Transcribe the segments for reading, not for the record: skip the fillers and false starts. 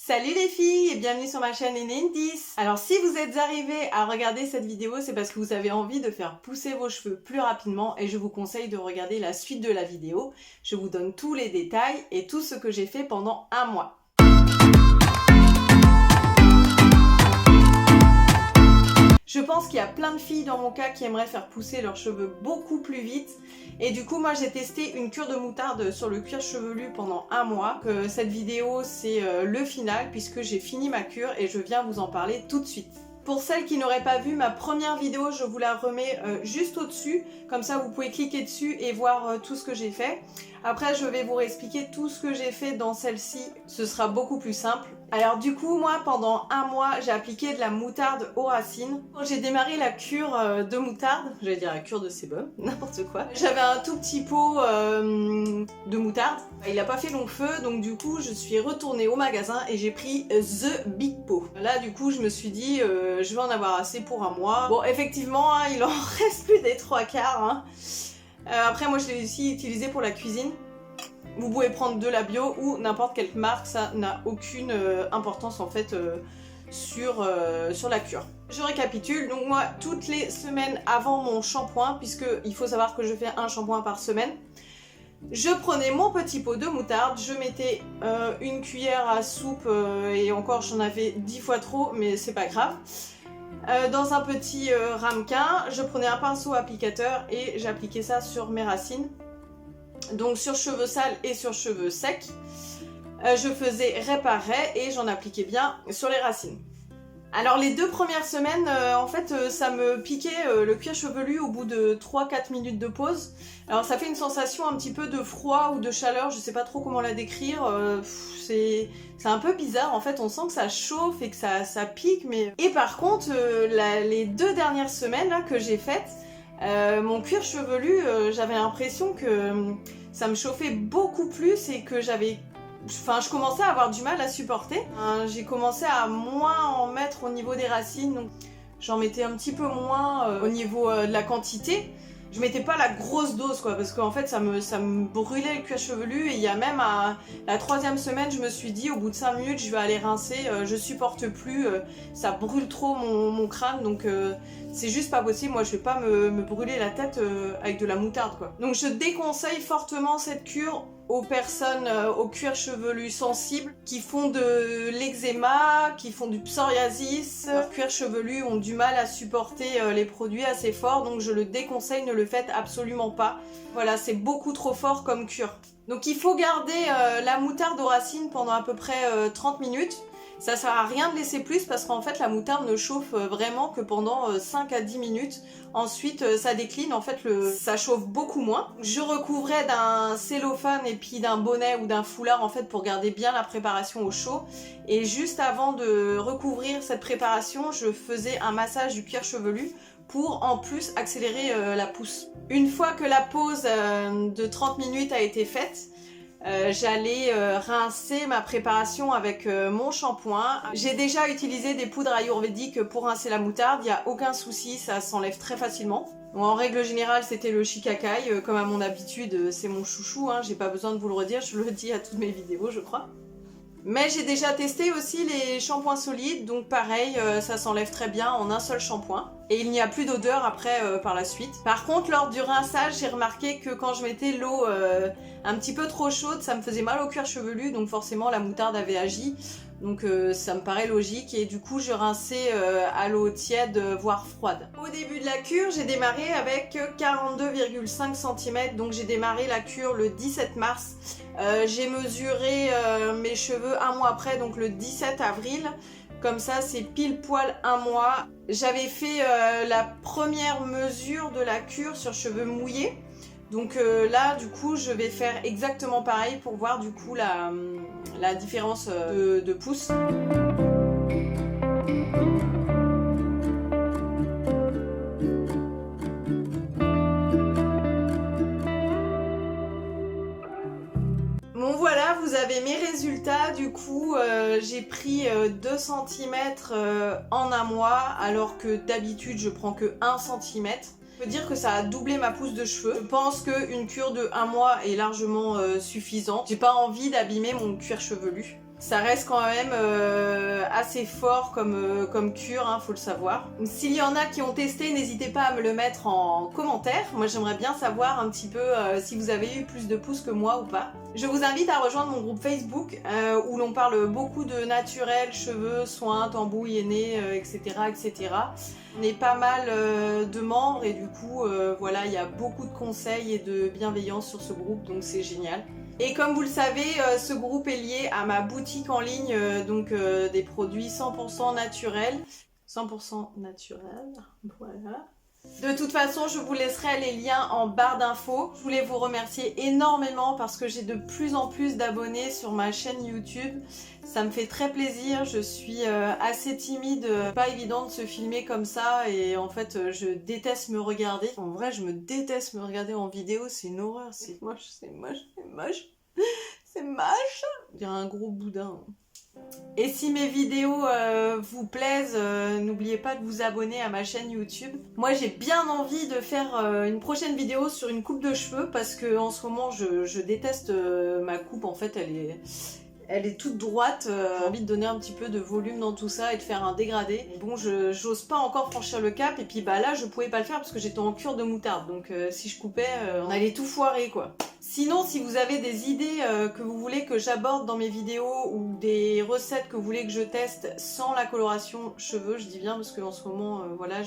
Salut les filles et bienvenue sur ma chaîne Enendis. Alors si vous êtes arrivés à regarder cette vidéo, c'est parce que vous avez envie de faire pousser vos cheveux plus rapidement et je vous conseille de regarder la suite de la vidéo. Je vous donne tous les détails et tout ce que j'ai fait pendant un mois. Je pense qu'il y a plein de filles dans mon cas qui aimeraient faire pousser leurs cheveux beaucoup plus vite. Et du coup, moi j'ai testé une cure de moutarde sur le cuir chevelu pendant un mois. Cette vidéo, c'est le final puisque j'ai fini ma cure et je viens vous en parler tout de suite. Pour celles qui n'auraient pas vu ma première vidéo, je vous la remets juste au-dessus. Comme ça, vous pouvez cliquer dessus et voir tout ce que j'ai fait. Après, je vais vous réexpliquer tout ce que j'ai fait dans celle-ci. Ce sera beaucoup plus simple. Alors du coup, moi, pendant un mois, j'ai appliqué de la moutarde aux racines. J'ai démarré la cure de moutarde. J'allais dire la cure de sébum, n'importe quoi. J'avais un tout petit pot de moutarde. Il n'a pas fait long feu, donc du coup, je suis retournée au magasin et j'ai pris The Big Pot. Là, du coup, je me suis dit, je vais en avoir assez pour un mois. Bon, effectivement, hein, il en reste plus des trois quarts. Hein. Après, moi, je l'ai aussi utilisé pour la cuisine. Vous pouvez prendre de la bio ou n'importe quelle marque, ça n'a aucune importance en fait sur la cure. Je récapitule, donc moi toutes les semaines avant mon shampoing, puisque il faut savoir que je fais un shampoing par semaine, je prenais mon petit pot de moutarde, je mettais une cuillère à soupe et encore j'en avais 10 fois trop, mais c'est pas grave. Dans un petit ramequin, je prenais un pinceau applicateur et j'appliquais ça sur mes racines. Donc sur cheveux sales et sur cheveux secs, je faisais réparer et j'en appliquais bien sur les racines. Alors les 2 premières semaines, en fait, ça me piquait le cuir chevelu au bout de 3-4 minutes de pause. Alors ça fait une sensation un petit peu de froid ou de chaleur, je sais pas trop comment la décrire. C'est un peu bizarre, en fait, on sent que ça chauffe et que ça pique. Mais... Et par contre, les 2 dernières semaines là, que j'ai faites, mon cuir chevelu, j'avais l'impression que ça me chauffait beaucoup plus et que je commençais à avoir du mal à supporter. J'ai commencé à moins en mettre au niveau des racines, donc j'en mettais un petit peu moins au niveau de la quantité. Je mettais pas la grosse dose quoi, parce qu'en fait ça me brûlait le cuir chevelu et il y a même à la 3e semaine je me suis dit au bout de 5 minutes je vais aller rincer, je supporte plus, ça brûle trop mon crâne donc c'est juste pas possible, moi je vais pas me brûler la tête avec de la moutarde quoi. Donc je déconseille fortement cette cure aux personnes au cuir chevelu sensible qui font de l'eczéma, qui font du psoriasis. Leurs cuirs chevelus ont du mal à supporter les produits assez forts, donc je le déconseille, ne le faites absolument pas. Voilà, c'est beaucoup trop fort comme cure. Donc il faut garder la moutarde aux racines pendant à peu près 30 minutes. Ça sert à rien de laisser plus parce qu'en fait la moutarde ne chauffe vraiment que pendant 5 à 10 minutes. Ensuite ça décline, en fait ça chauffe beaucoup moins. Je recouvrais d'un cellophane et puis d'un bonnet ou d'un foulard en fait pour garder bien la préparation au chaud. Et juste avant de recouvrir cette préparation, je faisais un massage du cuir chevelu pour en plus accélérer la pousse. Une fois que la pause de 30 minutes a été faite, j'allais rincer ma préparation avec mon shampoing. J'ai déjà utilisé des poudres ayurvédiques pour rincer la moutarde, il n'y a aucun souci, ça s'enlève très facilement. Bon, en règle générale c'était le shikakai, comme à mon habitude c'est mon chouchou, hein, j'ai pas besoin de vous le redire, je le dis à toutes mes vidéos je crois. Mais j'ai déjà testé aussi les shampoings solides, donc pareil, ça s'enlève très bien en un seul shampoing. Et il n'y a plus d'odeur après par la suite. Par contre, lors du rinçage, j'ai remarqué que quand je mettais l'eau un petit peu trop chaude, ça me faisait mal au cuir chevelu, donc forcément la moutarde avait agi. Donc ça me paraît logique et du coup je rinçais à l'eau tiède voire froide. Au début de la cure j'ai démarré avec 42,5 cm, donc j'ai démarré la cure le 17 mars. J'ai mesuré mes cheveux un mois après, donc le 17 avril. Comme ça c'est pile poil un mois. J'avais fait la première mesure de la cure sur cheveux mouillés. Donc là du coup je vais faire exactement pareil pour voir du coup la différence de pouce. Bon voilà, vous avez mes résultats, du coup j'ai pris 2 cm en un mois alors que d'habitude je prends que 1 cm. Je peux dire que ça a doublé ma pousse de cheveux. Je pense qu'une cure de 1 mois est largement suffisante. J'ai pas envie d'abîmer mon cuir chevelu. Ça reste quand même assez fort comme cure, hein, faut le savoir. S'il y en a qui ont testé, n'hésitez pas à me le mettre en commentaire. Moi j'aimerais bien savoir un petit peu si vous avez eu plus de pouces que moi ou pas. Je vous invite à rejoindre mon groupe Facebook où l'on parle beaucoup de naturel, cheveux, soins, tambouilles, aînés, etc., etc. On est pas mal de membres et du coup voilà, il y a beaucoup de conseils et de bienveillance sur ce groupe, donc c'est génial. Et comme vous le savez, ce groupe est lié à ma boutique en ligne, donc des produits 100% naturels. 100% naturels, voilà. De toute façon, je vous laisserai les liens en barre d'infos. Je voulais vous remercier énormément parce que j'ai de plus en plus d'abonnés sur ma chaîne YouTube. Ça me fait très plaisir, je suis assez timide, pas évident de se filmer comme ça et en fait je déteste me regarder. En vrai je me déteste me regarder en vidéo, c'est une horreur, c'est moche, c'est moche, c'est moche, c'est moche. On dirait un gros boudin. Et si mes vidéos vous plaisent, n'oubliez pas de vous abonner à ma chaîne YouTube. Moi j'ai bien envie de faire une prochaine vidéo sur une coupe de cheveux parce que en ce moment je déteste ma coupe, en fait elle est toute droite, j'ai envie de donner un petit peu de volume dans tout ça et de faire un dégradé. Bon, j'ose pas encore franchir le cap et puis bah là je pouvais pas le faire parce que j'étais en cure de moutarde, donc si je coupais, on allait tout foirer quoi. Sinon, si vous avez des idées que vous voulez que j'aborde dans mes vidéos ou des recettes que vous voulez que je teste sans la coloration cheveux, je dis bien parce qu'en ce moment, voilà,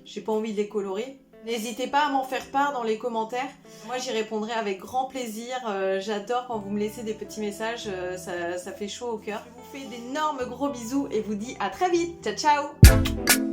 j'ai pas envie de les colorer. N'hésitez pas à m'en faire part dans les commentaires. Moi, j'y répondrai avec grand plaisir. J'adore quand vous me laissez des petits messages. Ça fait chaud au cœur. Je vous fais d'énormes gros bisous et vous dis à très vite. Ciao, ciao!